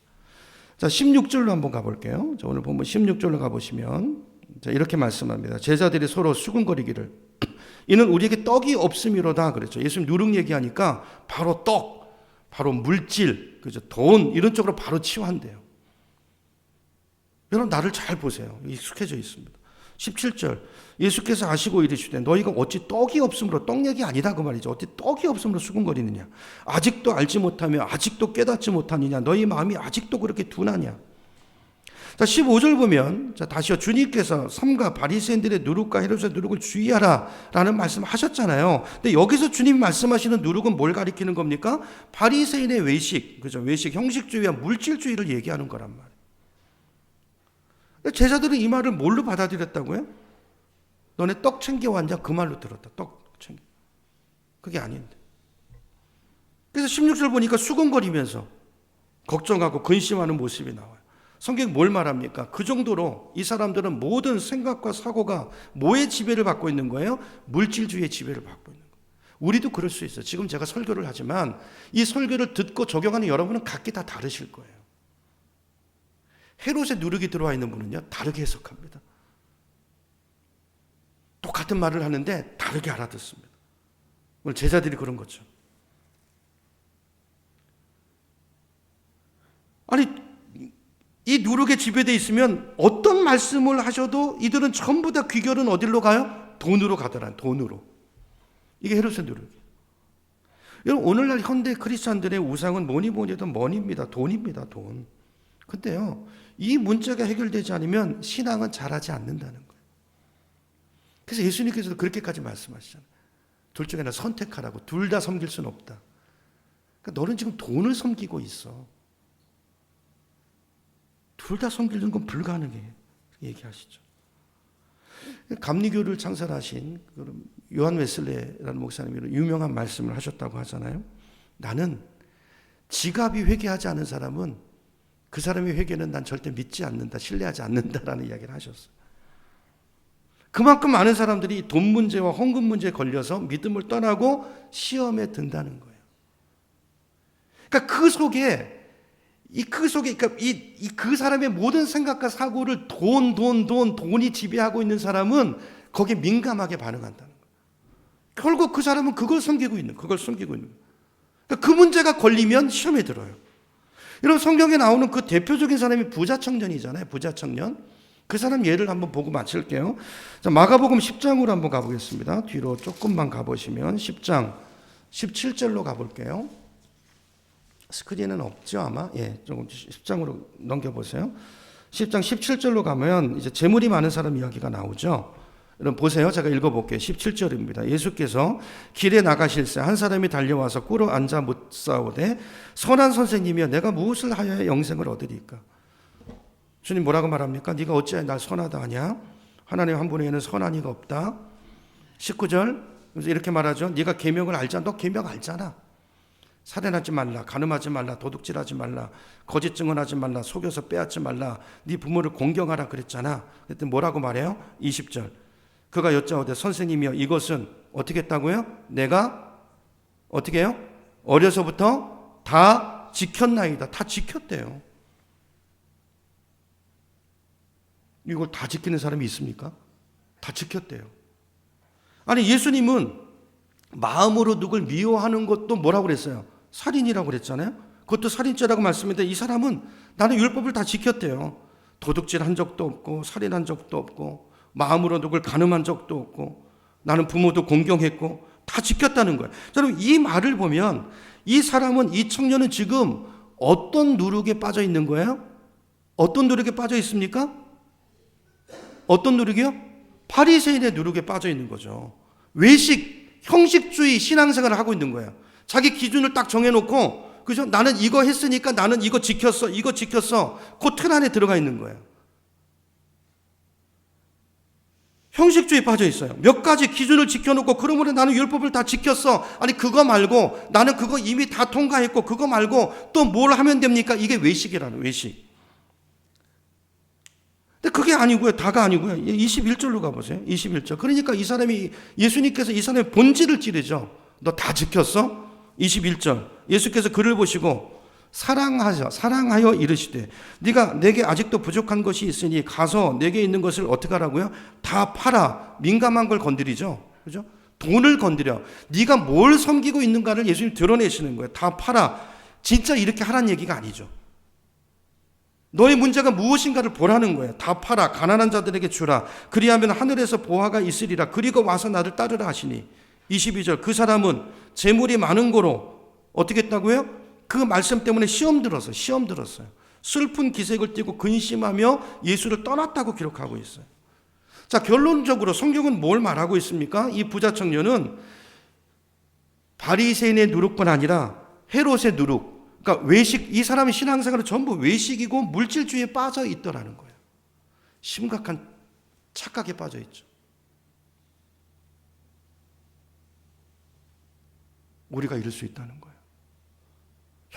자, 16절로 한번 가볼게요. 자, 오늘 본문 16절로 가보시면 이렇게 말씀합니다. 제자들이 서로 수군거리기를 이는 우리에게 떡이 없음이로다 그랬죠. 예수님 누룩 얘기하니까 바로 떡, 바로 물질, 그죠? 돈 이런 쪽으로 바로 치환돼요. 여러분, 나를 잘 보세요. 익숙해져 있습니다. 17절 예수께서 아시고 이르시되 너희가 어찌 떡이 없음으로, 떡 얘기 아니다 그 말이죠. 어찌 떡이 없음으로 수군거리느냐. 아직도 알지 못하며 아직도 깨닫지 못하느냐. 너희 마음이 아직도 그렇게 둔하냐. 자, 15절 보면, 자, 다시요. 주님께서 삼가 바리새인들의 누룩과 헤롯의 누룩을 주의하라 라는 말씀을 하셨잖아요. 근데 여기서 주님이 말씀하시는 누룩은 뭘 가리키는 겁니까? 바리새인의 외식, 그죠? 외식, 형식주의와 물질주의를 얘기하는 거란 말이에요. 제자들은 이 말을 뭘로 받아들였다고요? 너네 떡 챙겨왔냐? 그 말로 들었다. 떡 챙겨. 그게 아닌데. 그래서 그래서 16절 보니까 수근거리면서 걱정하고 근심하는 모습이 나와요. 성경이 뭘 말합니까? 그 정도로 이 사람들은 모든 생각과 사고가 뭐의 지배를 받고 있는 거예요? 물질주의의 지배를 받고 있는 거예요. 우리도 그럴 수 있어요. 지금 제가 설교를 하지만 이 설교를 듣고 적용하는 여러분은 각기 다 다르실 거예요. 헤롯의 누룩이 들어와 있는 분은요, 다르게 해석합니다. 똑같은 말을 하는데 다르게 알아듣습니다. 오늘 제자들이 그런 거죠. 아니, 이 누룩에 지배되어 있으면 어떤 말씀을 하셔도 이들은 전부 다 귀결은 어디로 가요? 돈으로 가더란, 돈으로. 이게 헤롯의 누룩이에요. 여러분, 오늘날 현대 크리스찬들의 우상은 뭐니 해도 머니입니다. 돈입니다. 돈. 근데요, 이 문제가 해결되지 않으면 신앙은 자라지 않는다는 거예요. 그래서 예수님께서도 그렇게까지 말씀하시잖아요. 둘 중에 하나 선택하라고. 둘 다 섬길 수는 없다. 그러니까 너는 지금 돈을 섬기고 있어. 둘 다 섬기는 건 불가능해. 얘기하시죠. 감리교를 창설하신 요한 웨슬레라는 목사님이 유명한 말씀을 하셨다고 하잖아요. 나는 지갑이 회개하지 않은 사람은 그 사람의 회개는 난 절대 믿지 않는다, 신뢰하지 않는다라는 이야기를 하셨어요. 그만큼 많은 사람들이 돈 문제와 헌금 문제에 걸려서 믿음을 떠나고 시험에 든다는 거예요. 그러니까 그러니까 그 사람의 모든 생각과 사고를 돈이 지배하고 있는 사람은 거기에 민감하게 반응한다는 거예요. 결국 그 사람은 그걸 숨기고 있는 거예요. 그러니까 그 문제가 걸리면 시험에 들어요. 여러분, 성경에 나오는 그 대표적인 사람이 부자 청년이잖아요. 부자 청년. 그 사람 예를 한번 보고 마칠게요. 자, 마가복음 10장으로 한번 가보겠습니다. 뒤로 조금만 가보시면 10장 17절로 가볼게요. 스크린은 없죠, 아마? 예, 조금 10장으로 넘겨보세요. 10장 17절로 가면 이제 재물이 많은 사람 이야기가 나오죠. 여러분 보세요. 제가 읽어볼게요. 17절입니다. 예수께서 길에 나가실새 한 사람이 달려와서 꿇어 앉아 묻사오되 선한 선생님이여 내가 무엇을 하여야 영생을 얻으리까? 주님 뭐라고 말합니까? 네가 어찌하여 날 선하다 하냐? 하나님 한 분에게는 선한 이가 없다. 19절 그래서 이렇게 말하죠. 네가 계명을 알잖아. 너 계명 알잖아. 살인하지 말라, 간음하지 말라, 도둑질하지 말라, 거짓 증언하지 말라, 속여서 빼앗지 말라, 네 부모를 공경하라 그랬잖아. 그랬더니 뭐라고 말해요? 20절 그가 여짜오되 선생님이여 이것은 어떻게 했다고요? 내가 어떻게 해요? 어려서부터 다 지켰나이다. 다 지켰대요. 이걸 다 지키는 사람이 있습니까? 다 지켰대요. 아니, 예수님은 마음으로 누굴 미워하는 것도 뭐라고 그랬어요? 살인이라고 그랬잖아요. 그것도 살인죄라고 말씀했는데 이 사람은 나는 율법을 다 지켰대요. 도둑질 한 적도 없고 살인한 적도 없고 마음으로 누굴 간음한 적도 없고 나는 부모도 공경했고 다 지켰다는 거예요. 여러분, 이 말을 보면 이 사람은, 이 청년은 지금 어떤 누룩에 빠져 있는 거예요? 어떤 누룩에 빠져 있습니까? 어떤 누룩이요? 바리새인의 누룩에 빠져 있는 거죠. 외식, 형식주의 신앙생활을 하고 있는 거예요. 자기 기준을 딱 정해놓고, 그죠? 나는 이거 했으니까 나는 이거 지켰어. 그 틀 안에 들어가 있는 거예요. 형식주의에 빠져 있어요. 몇 가지 기준을 지켜놓고 그러므로 나는 율법을 다 지켰어. 아니, 그거 말고 나는 그거 이미 다 통과했고 그거 말고 또 뭘 하면 됩니까? 이게 외식이라는, 외식. 근데 그게 아니고요. 다가 아니고요. 21절로 가보세요. 21절. 그러니까 이 사람이, 예수님께서 이 사람의 본질을 찌르죠. 너 다 지켰어? 21절. 예수께서 그를 보시고 사랑하여 이르시되 네가 내게 아직도 부족한 것이 있으니 가서 내게 있는 것을 어떻게 하라고요? 다 팔아. 민감한 걸 건드리죠. 그죠? 돈을 건드려. 네가 뭘 섬기고 있는가를 예수님 드러내시는 거예요. 다 팔아. 진짜 이렇게 하라는 얘기가 아니죠. 너의 문제가 무엇인가를 보라는 거예요. 다 팔아. 가난한 자들에게 주라. 그리하면 하늘에서 보화가 있으리라. 그리고 와서 나를 따르라 하시니. 22절. 그 사람은 재물이 많은 거로 어떻게 했다고요? 그 말씀 때문에 시험 들었어요. 슬픈 기색을 띠고 근심하며 예수를 떠났다고 기록하고 있어요. 자, 결론적으로 성경은 뭘 말하고 있습니까? 이 부자 청년은 바리새인의 누룩뿐 아니라 헤롯의 누룩, 그러니까 외식, 이 사람의 신앙생활은 전부 외식이고 물질주의에 빠져 있더라는 거예요. 심각한 착각에 빠져 있죠. 우리가 이럴 수 있다는 거예요.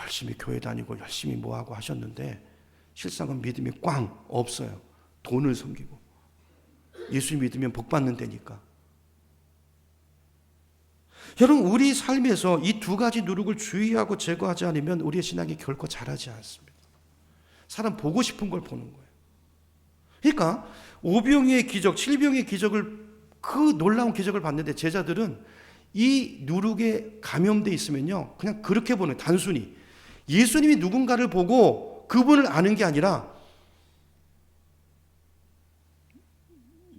열심히 교회 다니고 열심히 뭐하고 하셨는데 실상은 믿음이 꽝 없어요. 돈을 섬기고. 예수 믿으면 복 받는 데니까. 여러분, 우리 삶에서 이 두 가지 누룩을 주의하고 제거하지 않으면 우리의 신앙이 결코 자라지 않습니다. 사람 보고 싶은 걸 보는 거예요. 그러니까 오병이의 기적, 칠병의 기적을, 그 놀라운 기적을 봤는데 제자들은 이 누룩에 감염돼 있으면요 그냥 그렇게 보는, 단순히 예수님이 누군가를 보고 그분을 아는 게 아니라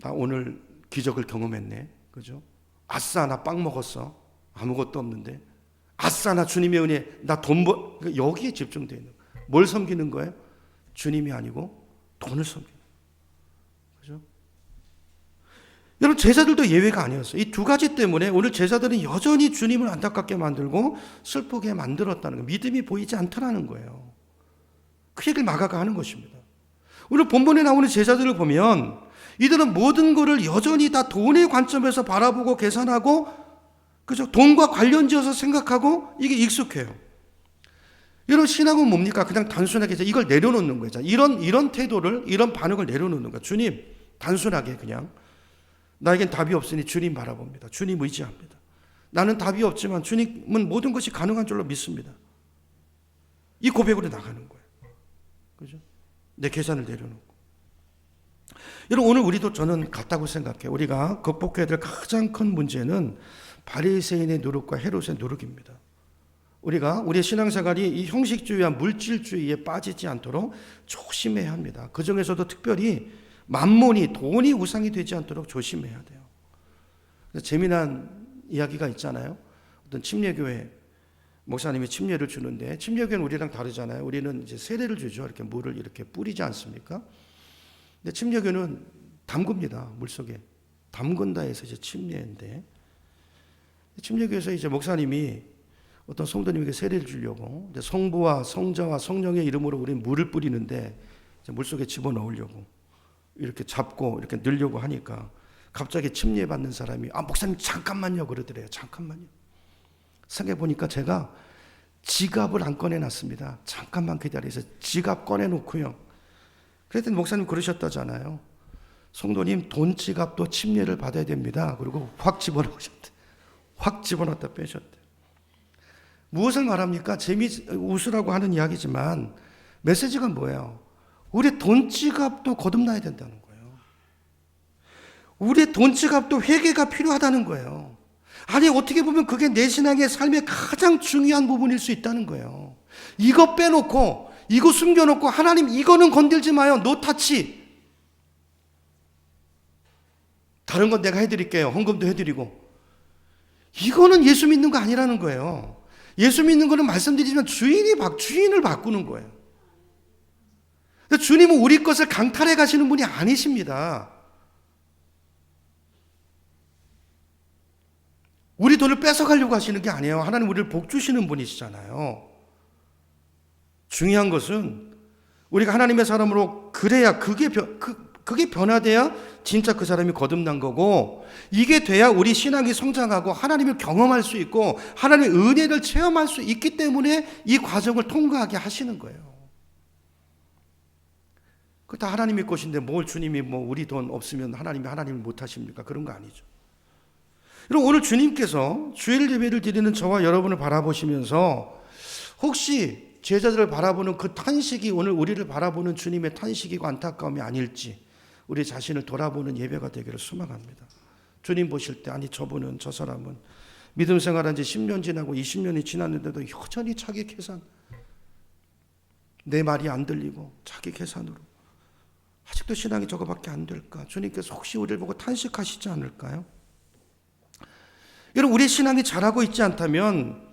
나 오늘 기적을 경험했네, 그죠? 아싸 나 빵 먹었어, 아무것도 없는데. 아싸 나 주님의 은혜, 나 돈 여기에 집중되어 있는 거예요. 뭘 섬기는 거예요? 주님이 아니고 돈을 섬기는 거예요. 그죠? 여러분, 제자들도 예외가 아니었어요. 이 두 가지 때문에 오늘 제자들은 여전히 주님을 안타깝게 만들고 슬프게 만들었다는 거예요. 믿음이 보이지 않더라는 거예요. 그 얘기를 마가가 하는 것입니다. 오늘 본문에 나오는 제자들을 보면 이들은 모든 것을 여전히 다 돈의 관점에서 바라보고 계산하고, 그죠? 돈과 관련지어서 생각하고, 이게 익숙해요. 여러분, 신앙은 뭡니까? 그냥 단순하게 이걸 내려놓는 거죠. 이런 태도를, 이런 반응을 내려놓는 거예요. 주님, 단순하게 그냥 나에겐 답이 없으니 주님 바라봅니다. 주님 의지합니다. 나는 답이 없지만 주님은 모든 것이 가능한 줄로 믿습니다. 이 고백으로 나가는 거예요. 그죠? 내 계산을 내려놓고. 여러분, 오늘 우리도 저는 같다고 생각해요. 우리가 극복해야 될 가장 큰 문제는 바리새인의 누룩과 헤롯의 누룩입니다. 우리가 우리의 신앙생활이 이 형식주의와 물질주의에 빠지지 않도록 조심해야 합니다. 그 중에서도 특별히 만몬이, 돈이 우상이 되지 않도록 조심해야 돼요. 재미난 이야기가 있잖아요. 어떤 침례교회 목사님이 침례를 주는데, 침례교회는 우리랑 다르잖아요. 우리는 이제 세례를 주죠. 이렇게 물을 이렇게 뿌리지 않습니까? 근데 침례교회는 담굽니다. 물속에 담근다 해서 이제 침례인데, 침례교회에서 이제 목사님이 어떤 성도님에게 세례를 주려고 성부와 성자와 성령의 이름으로 우리는 물을 뿌리는데 물속에 집어넣으려고 이렇게 잡고 이렇게 넣으려고 하니까 갑자기 침례받는 사람이 목사님 잠깐만요 그러더래요. 잠깐만요. 생각해보니까 제가 지갑을 안 꺼내놨습니다. 잠깐만 기다리세요. 지갑 꺼내놓고요. 그랬더니 목사님 그러셨다잖아요. 성도님 돈 지갑도 침례를 받아야 됩니다. 그리고 확 집어넣으셨대. 확 집어넣었다 빼셨대. 무엇을 말합니까? 웃으라고 하는 이야기지만 메시지가 뭐예요? 우리 돈 지갑도 거듭나야 된다는 거예요. 우리 돈 지갑도 회개가 필요하다는 거예요. 아니, 어떻게 보면 그게 내 신앙의 삶의 가장 중요한 부분일 수 있다는 거예요. 이거 빼놓고, 이거 숨겨놓고, 하나님 이거는 건들지 마요. 노 타치. 다른 건 내가 해드릴게요. 헌금도 해드리고. 이거는 예수 믿는 거 아니라는 거예요. 예수 믿는 거는 말씀드리지만 주인을 바꾸는 거예요. 주님은 우리 것을 강탈해 가시는 분이 아니십니다. 우리 돈을 뺏어가려고 하시는 게 아니에요. 하나님 우리를 복 주시는 분이시잖아요. 중요한 것은 우리가 하나님의 사람으로 그래야 그게 변화돼야 진짜 그 사람이 거듭난 거고, 이게 돼야 우리 신앙이 성장하고 하나님을 경험할 수 있고 하나님의 은혜를 체험할 수 있기 때문에 이 과정을 통과하게 하시는 거예요. 그 다 하나님의 것인데 뭘 주님이 우리 돈 없으면 하나님을 못 하십니까? 그런 거 아니죠. 여러분, 오늘 주님께서 주일 예배를 드리는 저와 여러분을 바라보시면서 혹시 제자들을 바라보는 그 탄식이 오늘 우리를 바라보는 주님의 탄식이고 안타까움이 아닐지 우리 자신을 돌아보는 예배가 되기를 소망합니다. 주님 보실 때, 아니 저분은, 저 사람은 믿음 생활한 지 10년 지나고 20년이 지났는데도 여전히 자기 계산, 내 말이 안 들리고 자기 계산으로 아직도 신앙이 저거밖에 안 될까? 주님께서 혹시 우리를 보고 탄식하시지 않을까요? 여러분, 우리 신앙이 자라고 있지 않다면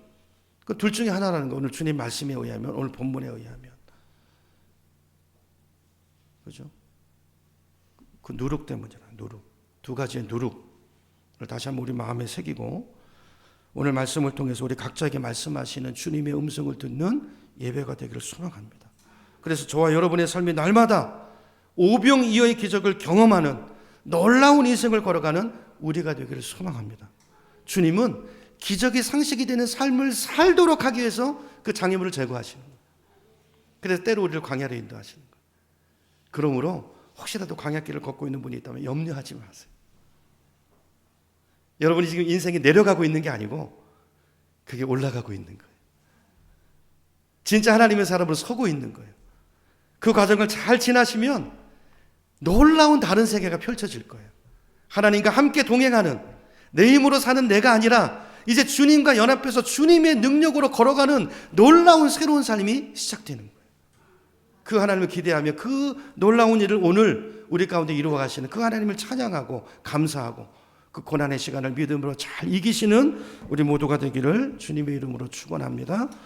그 둘 중에 하나라는 거, 오늘 주님 말씀에 의하면, 오늘 본문에 의하면, 그죠? 그 누룩 때문이잖아요. 누룩. 두 가지의 누룩을 다시 한번 우리 마음에 새기고 오늘 말씀을 통해서 우리 각자에게 말씀하시는 주님의 음성을 듣는 예배가 되기를 소망합니다. 그래서 저와 여러분의 삶이 날마다 오병이어의 기적을 경험하는 놀라운 인생을 걸어가는 우리가 되기를 소망합니다. 주님은 기적이 상식이 되는 삶을 살도록 하기 위해서 그 장애물을 제거하시는 거예요. 그래서 때로 우리를 광야로 인도하시는 거예요. 그러므로 혹시라도 광야길을 걷고 있는 분이 있다면 염려하지 마세요. 여러분이 지금 인생이 내려가고 있는 게 아니고 그게 올라가고 있는 거예요. 진짜 하나님의 사람으로 서고 있는 거예요. 그 과정을 잘 지나시면 놀라운 다른 세계가 펼쳐질 거예요. 하나님과 함께 동행하는, 내 힘으로 사는 내가 아니라 이제 주님과 연합해서 주님의 능력으로 걸어가는 놀라운 새로운 삶이 시작되는 거예요. 그 하나님을 기대하며 그 놀라운 일을 오늘 우리 가운데 이루어 가시는 그 하나님을 찬양하고 감사하고 그 고난의 시간을 믿음으로 잘 이기시는 우리 모두가 되기를 주님의 이름으로 축원합니다.